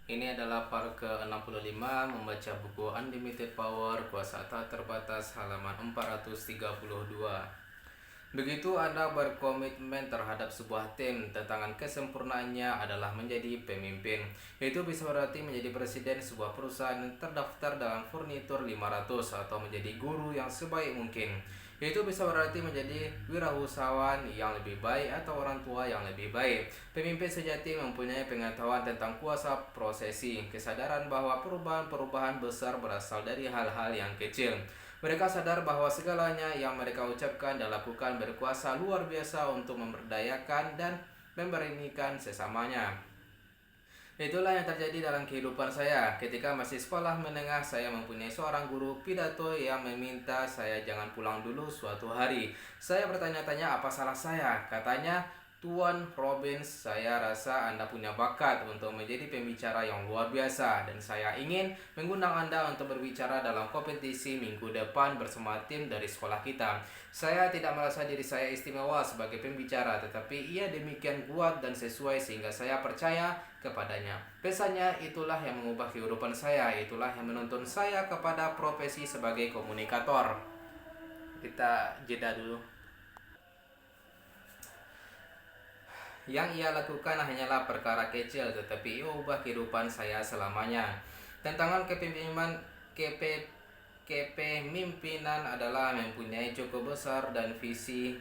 Ini adalah part ke-65 membaca buku Unlimited Power Kuasa Tak Terbatas halaman 432. Begitu Anda berkomitmen terhadap sebuah tim, tantangan kesempurnaannya adalah menjadi pemimpin. Itu bisa berarti menjadi presiden sebuah perusahaan yang terdaftar dalam Furnitur 500 atau menjadi guru yang sebaik mungkin. Itu bisa berarti menjadi wirausahawan yang lebih baik atau orang tua yang lebih baik. Pemimpin sejati mempunyai pengetahuan tentang kuasa prosesi, kesadaran bahwa perubahan-perubahan besar berasal dari hal-hal yang kecil. Mereka sadar bahwa segalanya yang mereka ucapkan dan lakukan berkuasa luar biasa untuk memberdayakan dan memberanikan sesamanya. Itulah yang terjadi dalam kehidupan saya. Ketika masih sekolah menengah, saya mempunyai seorang guru pidato yang meminta saya jangan pulang dulu suatu hari. Saya bertanya-tanya apa salah saya. Katanya, Tuan Robbins, saya rasa Anda punya bakat untuk menjadi pembicara yang luar biasa dan saya ingin mengundang Anda untuk berbicara dalam kompetisi minggu depan bersama tim dari sekolah kita. Saya tidak merasa diri saya istimewa sebagai pembicara, tetapi ia demikian kuat dan sesuai sehingga saya percaya kepadanya. Pesannya itulah yang mengubah kehidupan saya, itulah yang menuntun saya kepada profesi sebagai komunikator. Kita jeda dulu. Yang ia lakukan hanyalah perkara kecil, tetapi ia ubah kehidupan saya selamanya. Tantangan kepemimpinan adalah mempunyai cukup besar dan visi,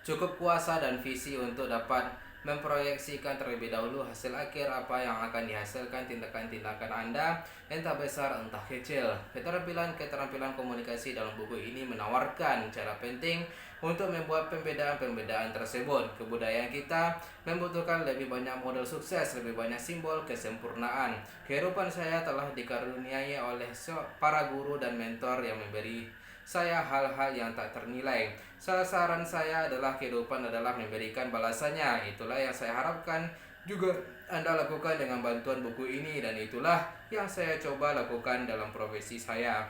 cukup kuasa dan visi untuk dapat memproyeksikan terlebih dahulu hasil akhir apa yang akan dihasilkan tindakan-tindakan Anda, entah besar entah kecil. Keterampilan komunikasi dalam buku ini menawarkan cara penting untuk membuat pembedaan-pembedaan tersebut. Kebudayaan kita membutuhkan lebih banyak model sukses, lebih banyak simbol kesempurnaan. Kehidupan saya telah dikaruniai oleh para guru dan mentor yang memberi saya hal-hal yang tak ternilai. Sasaran saya adalah kehidupan adalah memberikan balasannya. Itulah yang saya harapkan juga Anda lakukan dengan bantuan buku ini, dan itulah yang saya coba lakukan dalam profesi saya.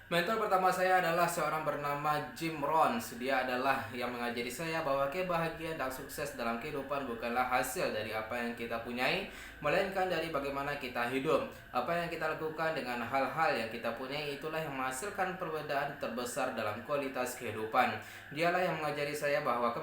Mentor pertama saya adalah seorang bernama Jim Rohns. Dia adalah yang mengajari saya bahwa kebahagiaan dan sukses dalam kehidupan bukanlah hasil dari apa yang kita punyai, melainkan dari bagaimana kita hidup. Apa yang kita lakukan dengan hal-hal yang kita punyai itulah yang menghasilkan perbedaan terbesar dalam kualitas kehidupan. Dialah yang mengajari saya bahwa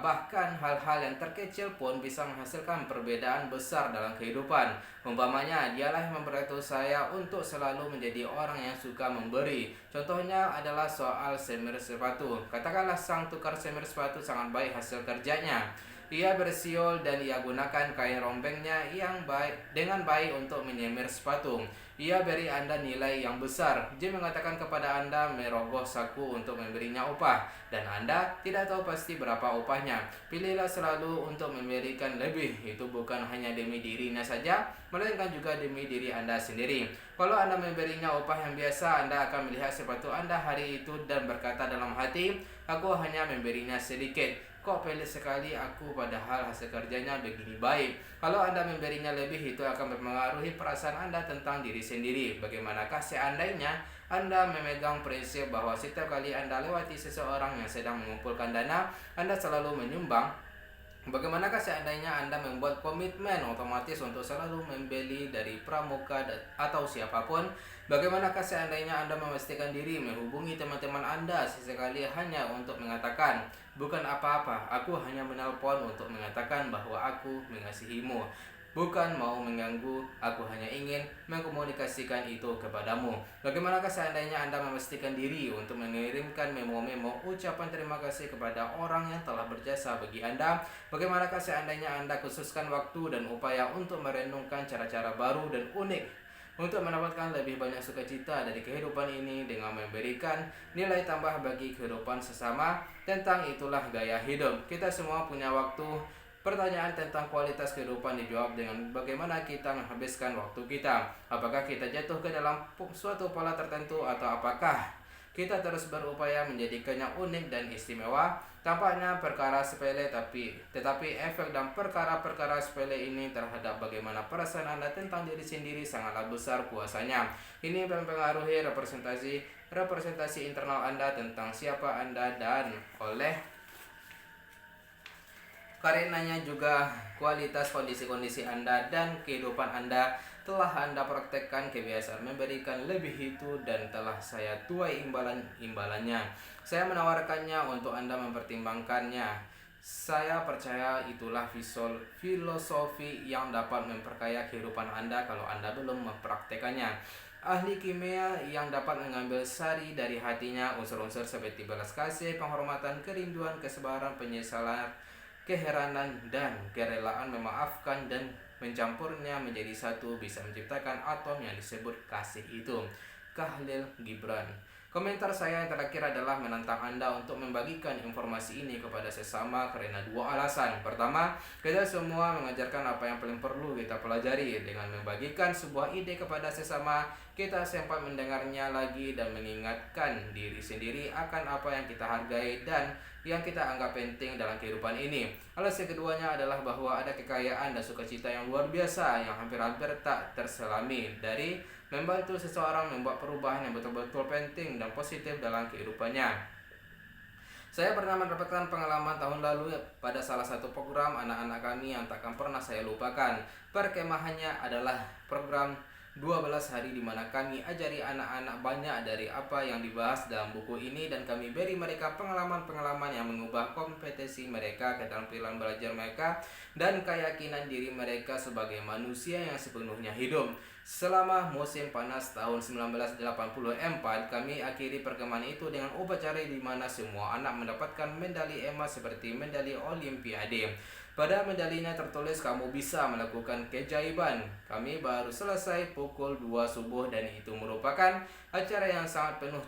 bahkan hal-hal yang terkecil pun bisa menghasilkan perbedaan besar dalam kehidupan. Umpamanya, dialah yang memberitahu saya untuk selalu menjadi orang yang suka memberi. Contohnya adalah soal semir sepatu. Katakanlah sang tukar semir sepatu sangat baik hasil kerjanya. Ia bersiul dan ia gunakan kain rombengnya yang baik dengan baik untuk menyemir sepatu. Ia beri Anda nilai yang besar. Jim mengatakan kepada Anda merogoh saku untuk memberinya upah, dan Anda tidak tahu pasti berapa upahnya. Pilihlah selalu untuk memberikan lebih. Itu bukan hanya demi dirinya saja, melainkan juga demi diri Anda sendiri. Kalau Anda memberinya upah yang biasa, Anda akan melihat sepatu Anda hari itu dan berkata dalam hati, aku hanya memberinya sedikit. Kok pelit sekali aku, padahal hasil kerjanya begini baik. Kalau Anda memberinya lebih, itu akan mempengaruhi perasaan Anda tentang diri sendiri. Bagaimanakah seandainya Anda memegang prinsip bahwa setiap kali Anda lewati seseorang yang sedang mengumpulkan dana, Anda selalu menyumbang? Bagaimanakah seandainya Anda membuat komitmen otomatis untuk selalu membeli dari pramuka atau siapapun? Bagaimanakah seandainya Anda memastikan diri menghubungi teman-teman Anda sesekali hanya untuk mengatakan, bukan apa-apa, aku hanya menelpon untuk mengatakan bahwa aku mengasihimu. Bukan mau mengganggu, aku hanya ingin mengkomunikasikan itu kepadamu. Bagaimanakah seandainya Anda memastikan diri untuk mengirimkan memo-memo ucapan terima kasih kepada orang yang telah berjasa bagi Anda? Bagaimanakah seandainya Anda khususkan waktu dan upaya untuk merenungkan cara-cara baru dan unik untuk mendapatkan lebih banyak sukacita dari kehidupan ini dengan memberikan nilai tambah bagi kehidupan sesama? Tentang itulah gaya hidup. Kita semua punya waktu. Pertanyaan tentang kualitas kehidupan dijawab dengan bagaimana kita menghabiskan waktu kita. Apakah kita jatuh ke dalam suatu pola tertentu, atau apakah kita terus berupaya menjadikannya unik dan istimewa? Tampaknya perkara sepele, tetapi efek dan perkara-perkara sepele ini terhadap bagaimana perasaan Anda tentang diri sendiri sangatlah besar kuasanya. Ini mempengaruhi representasi internal Anda tentang siapa Anda, dan oleh Karenanya juga kualitas kondisi-kondisi Anda dan kehidupan Anda telah Anda praktekkan kebiasaan memberikan lebih itu dan telah saya tuai imbalannya. Saya menawarkannya untuk Anda mempertimbangkannya. Saya percaya itulah filosofi yang dapat memperkaya kehidupan Anda kalau Anda belum mempraktekannya. Ahli kimia yang dapat mengambil sari dari hatinya unsur-unsur seperti belas kasih, penghormatan, kerinduan, kesabaran, penyesalan, keheranan, dan kerelaan memaafkan dan mencampurnya menjadi satu bisa menciptakan atom yang disebut kasih itu. Khalil Gibran. Komentar saya yang terakhir adalah menantang Anda untuk membagikan informasi ini kepada sesama karena dua alasan. Pertama, kita semua mengajarkan apa yang paling perlu kita pelajari. Dengan membagikan sebuah ide kepada sesama, kita sempat mendengarnya lagi dan mengingatkan diri sendiri akan apa yang kita hargai dan yang kita anggap penting dalam kehidupan ini. Alasan keduanya adalah bahwa ada kekayaan dan sukacita yang luar biasa yang hampir-hampir tak terselami dari membantu seseorang membuat perubahan yang betul-betul penting dan positif dalam kehidupannya. Saya pernah mendapatkan pengalaman tahun lalu pada salah satu program anak-anak kami yang takkan pernah saya lupakan. Perkemahannya adalah program 12 hari di mana kami ajari anak-anak banyak dari apa yang dibahas dalam buku ini dan kami beri mereka pengalaman-pengalaman yang mengubah kompetensi mereka, keterampilan belajar mereka, dan keyakinan diri mereka sebagai manusia yang sepenuhnya hidup. Selama musim panas tahun 1984, kami akhiri perkemahan itu dengan upacara di mana semua anak mendapatkan medali emas seperti medali Olimpiade. Pada medalinya tertulis kamu bisa melakukan keajaiban. Kami baru selesai pukul 2 subuh dan itu merupakan acara yang sangat penuh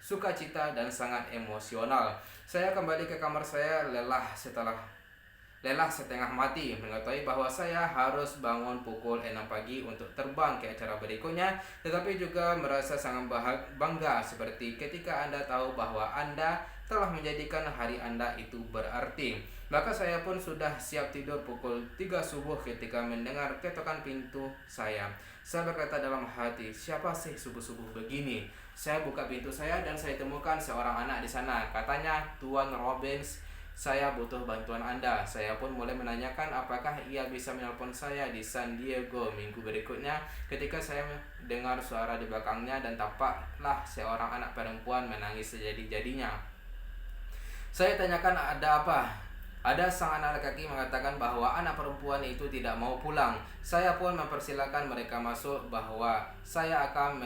sukacita dan sangat emosional. Saya kembali ke kamar saya lelah setengah mati mengetahui bahwa saya harus bangun pukul 6 pagi untuk terbang ke acara berikutnya, tetapi juga merasa sangat bangga seperti ketika Anda tahu bahwa Anda telah menjadikan hari Anda itu berarti. Maka saya pun sudah siap tidur pukul 3 subuh ketika mendengar ketokan pintu saya. Saya berkata dalam hati, siapa sih subuh-subuh begini? Saya buka pintu saya dan saya temukan seorang anak di sana. Katanya, Tuan Robbins, saya butuh bantuan Anda. Saya pun mulai menanyakan apakah ia bisa menelpon saya di San Diego minggu berikutnya. Ketika saya dengar suara di belakangnya dan tampaklah seorang anak perempuan menangis sejadi-jadinya. Saya tanyakan ada apa? Ada sang anak laki-laki mengatakan bahwa anak perempuan itu tidak mau pulang. Saya pun mempersilahkan mereka masuk bahwa saya akan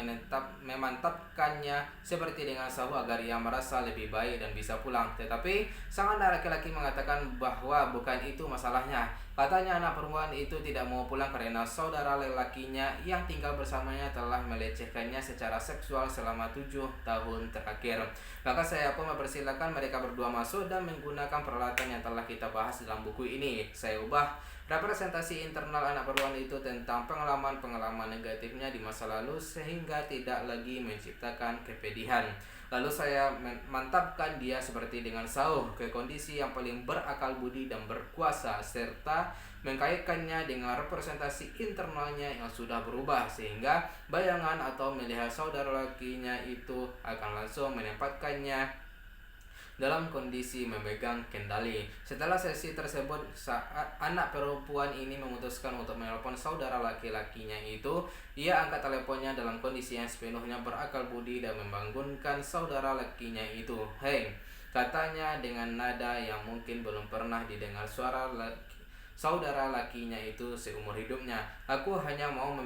memantapkannya seperti dengan sahu agar ia merasa lebih baik dan bisa pulang. Tetapi sang anak laki-laki mengatakan bahwa bukan itu masalahnya. Katanya anak perempuan itu tidak mau pulang karena saudara lelakinya yang tinggal bersamanya telah melecehkannya secara seksual selama 7 tahun terakhir. Maka saya pun mempersilahkan mereka berdua masuk dan menggunakan peralatan yang telah kita bahas dalam buku ini. Saya ubah representasi internal anak perempuan itu tentang pengalaman-pengalaman negatifnya di masa lalu sehingga tidak lagi menciptakan kepedihan. Lalu saya mantapkan dia seperti dengan sauh ke kondisi yang paling berakal budi dan berkuasa serta mengkaitkannya dengan representasi internalnya yang sudah berubah sehingga bayangan atau melihat saudara lakinya itu akan langsung menempatkannya dalam kondisi memegang kendali. Setelah sesi tersebut, saat anak perempuan ini memutuskan untuk menelpon saudara laki-lakinya itu, ia angkat teleponnya dalam kondisi yang sepenuhnya berakal budi dan membangunkan saudara lakinya itu. Hei, katanya dengan nada yang mungkin belum pernah didengar saudara lakinya itu seumur hidupnya. Aku hanya mau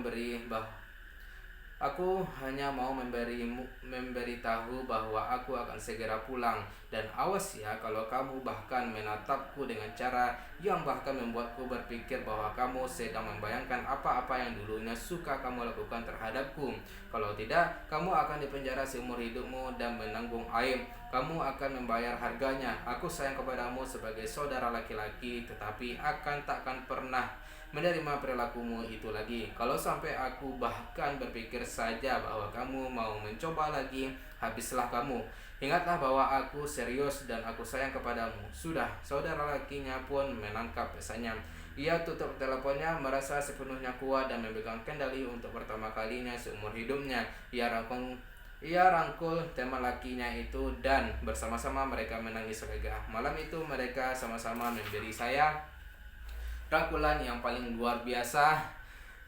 memberitahu bahwa aku akan segera pulang dan awas ya kalau kamu bahkan menatapku dengan cara yang bahkan membuatku berpikir bahwa kamu sedang membayangkan apa-apa yang dulunya suka kamu lakukan terhadapku. Kalau tidak, kamu akan dipenjara seumur hidupmu dan menanggung aib. Kamu akan membayar harganya. Aku sayang kepadamu sebagai saudara laki-laki, tetapi takkan pernah menerima perilakumu itu lagi. Kalau sampai aku bahkan berpikir saja bahwa kamu mau mencoba lagi, habislah kamu. Ingatlah bahwa aku serius dan aku sayang kepadamu. Sudah, saudara lakinya pun menangkap pesannya. Ia tutup teleponnya, merasa sepenuhnya kuat dan memegang kendali untuk pertama kalinya seumur hidupnya. Ia Ia rangkul teman lakinya itu dan bersama-sama mereka menangis lega. Malam itu mereka sama-sama memberi saya rangkulan yang paling luar biasa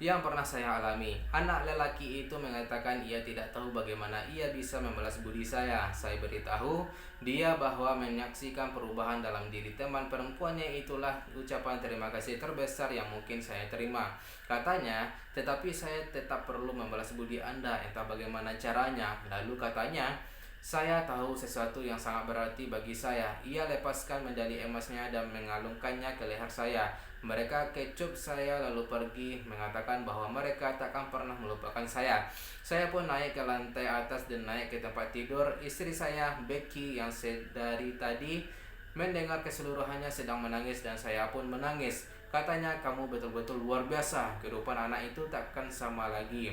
yang pernah saya alami. Anak lelaki itu mengatakan ia tidak tahu bagaimana ia bisa membalas budi saya. Saya beritahu dia bahwa menyaksikan perubahan dalam diri teman perempuannya itulah ucapan terima kasih terbesar yang mungkin saya terima. Katanya, tetapi saya tetap perlu membalas budi Anda, entah bagaimana caranya. Lalu katanya, saya tahu sesuatu yang sangat berarti bagi saya. Ia lepaskan medali emasnya dan mengalungkannya ke leher saya. Mereka kecup saya lalu pergi, mengatakan bahwa mereka takkan pernah melupakan saya. Saya pun naik ke lantai atas dan naik ke tempat tidur. Istri saya, Becky, yang dari tadi mendengar keseluruhannya sedang menangis dan saya pun menangis. Katanya, kamu betul-betul luar biasa. Kehidupan anak itu takkan sama lagi.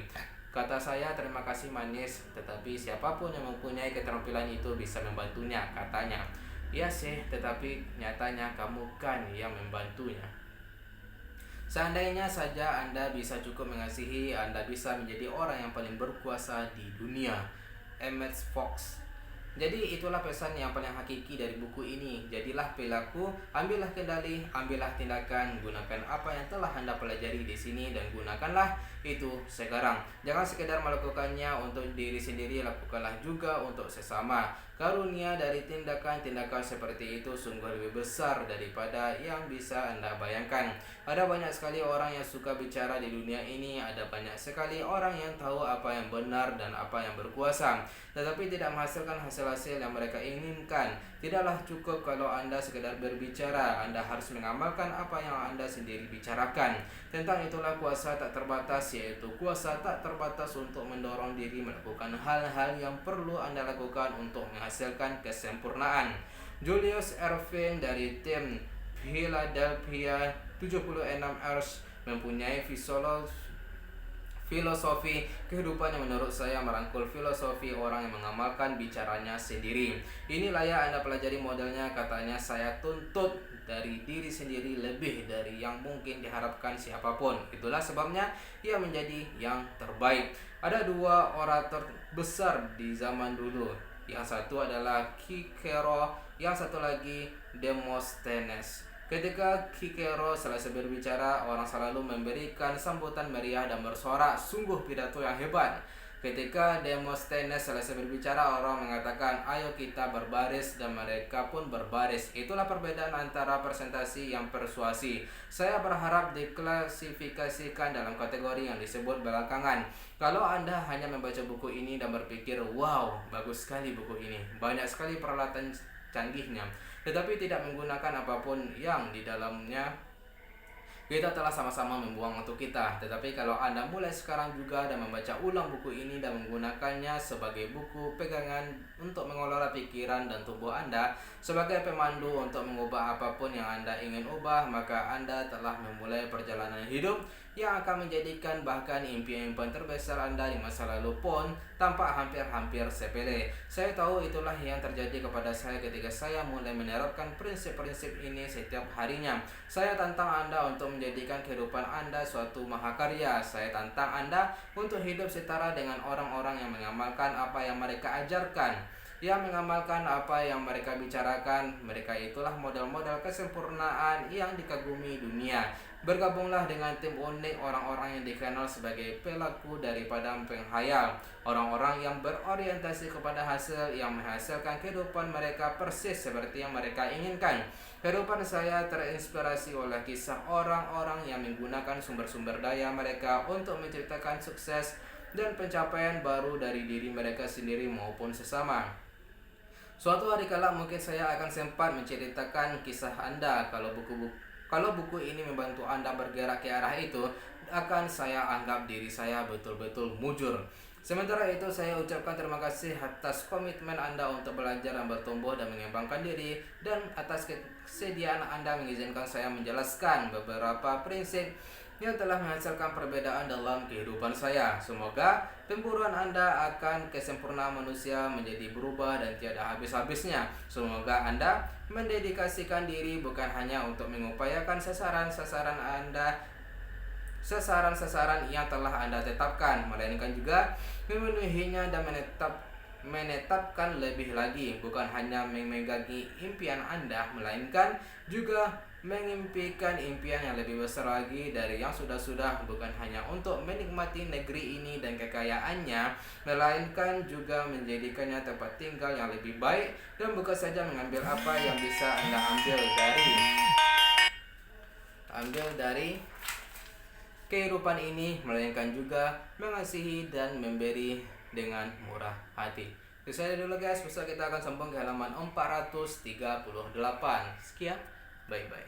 Kata saya, terima kasih manis, tetapi siapapun yang mempunyai keterampilan itu bisa membantunya, katanya. Iya sih, tetapi nyatanya kamu kan yang membantunya. Seandainya saja Anda bisa cukup mengasihi, Anda bisa menjadi orang yang paling berkuasa di dunia. Emmett Fox. Jadi itulah pesan yang paling hakiki dari buku ini. Jadilah perilaku, ambillah kendali, ambillah tindakan, gunakan apa yang telah Anda pelajari di sini dan gunakanlah itu sekarang. Jangan sekedar melakukannya untuk diri sendiri, lakukanlah juga untuk sesama. Karunia dari tindakan-tindakan seperti itu sungguh lebih besar daripada yang bisa Anda bayangkan. Ada banyak sekali orang yang suka bicara di dunia ini, ada banyak sekali orang yang tahu apa yang benar dan apa yang berkuasa, tetapi tidak menghasilkan hasil-hasil yang mereka inginkan. Tidaklah cukup kalau Anda sekedar berbicara, Anda harus mengamalkan apa yang Anda sendiri bicarakan. Tentang itulah kuasa tak terbatas, yaitu kuasa tak terbatas untuk mendorong diri melakukan hal-hal yang perlu Anda lakukan untuk menghasilkan kesempurnaan. Julius Erving dari tim Philadelphia 76ers mempunyai filosofi kehidupan yang menurut saya merangkul filosofi orang yang mengamalkan bicaranya sendiri. Ini layak Anda pelajari modelnya, katanya. Saya tuntut dari diri sendiri lebih dari yang mungkin diharapkan siapapun. Itulah sebabnya ia menjadi yang terbaik. Ada dua orator besar di zaman dulu. Yang satu adalah Cicero, yang satu lagi Demosthenes. Ketika Cicero selesai berbicara, orang selalu memberikan sambutan meriah dan bersorak, sungguh pidato yang hebat. Ketika Demosthenes selesai berbicara, orang mengatakan, ayo kita berbaris, dan mereka pun berbaris. Itulah perbedaan antara presentasi yang persuasi. Saya berharap diklasifikasikan dalam kategori yang disebut belakangan. Kalau Anda hanya membaca buku ini dan berpikir, wow, bagus sekali buku ini, banyak sekali peralatan canggihnya, tetapi tidak menggunakan apapun yang di dalamnya, kita telah sama-sama membuang untuk kita. Tetapi kalau Anda mulai sekarang juga dan membaca ulang buku ini dan menggunakannya sebagai buku pegangan untuk mengelola pikiran dan tubuh Anda, sebagai pemandu untuk mengubah apapun yang Anda ingin ubah, maka Anda telah memulai perjalanan hidup yang akan menjadikan bahkan impian-impian terbesar Anda di masa lalu pun tampak hampir-hampir sepele. Saya tahu itulah yang terjadi kepada saya ketika saya mulai menerapkan prinsip-prinsip ini setiap harinya. Saya tantang Anda untuk menjadikan kehidupan Anda suatu mahakarya. Saya tantang Anda untuk hidup setara dengan orang-orang yang mengamalkan apa yang mereka ajarkan, yang mengamalkan apa yang mereka bicarakan. Mereka itulah model-model kesempurnaan yang dikagumi dunia. Bergabunglah dengan tim unik orang-orang yang dikenal sebagai pelaku daripada penghayal, orang-orang yang berorientasi kepada hasil, yang menghasilkan kehidupan mereka persis seperti yang mereka inginkan. Kehidupan saya terinspirasi oleh kisah orang-orang yang menggunakan sumber-sumber daya mereka untuk menciptakan sukses dan pencapaian baru dari diri mereka sendiri maupun sesama. Suatu hari kala mungkin saya akan sempat menceritakan kisah Anda. Kalau buku ini membantu Anda bergerak ke arah itu, akan saya anggap diri saya betul-betul mujur. Sementara itu, saya ucapkan terima kasih atas komitmen Anda untuk belajar dan bertumbuh dan mengembangkan diri, dan atas kesediaan Anda mengizinkan saya menjelaskan beberapa prinsip yang telah menghasilkan perbedaan dalam kehidupan saya. Semoga temburuan Anda akan kesempurnaan manusia menjadi berubah dan tiada habis-habisnya. Semoga Anda mendedikasikan diri bukan hanya untuk mengupayakan sasaran-sasaran yang telah Anda tetapkan, melainkan juga memenuhinya dan menetapkan lebih lagi, bukan hanya memegangi impian Anda, melainkan juga mengimpikan impian yang lebih besar lagi dari yang sudah-sudah, bukan hanya untuk menikmati negeri ini dan kekayaannya, melainkan juga menjadikannya tempat tinggal yang lebih baik, dan bukan saja mengambil apa yang bisa Anda ambil dari kehidupan ini, melainkan juga mengasihi dan memberi dengan murah hati. Itu saja dulu guys, besok kita akan sambung ke halaman 438. Sekian, bye bye.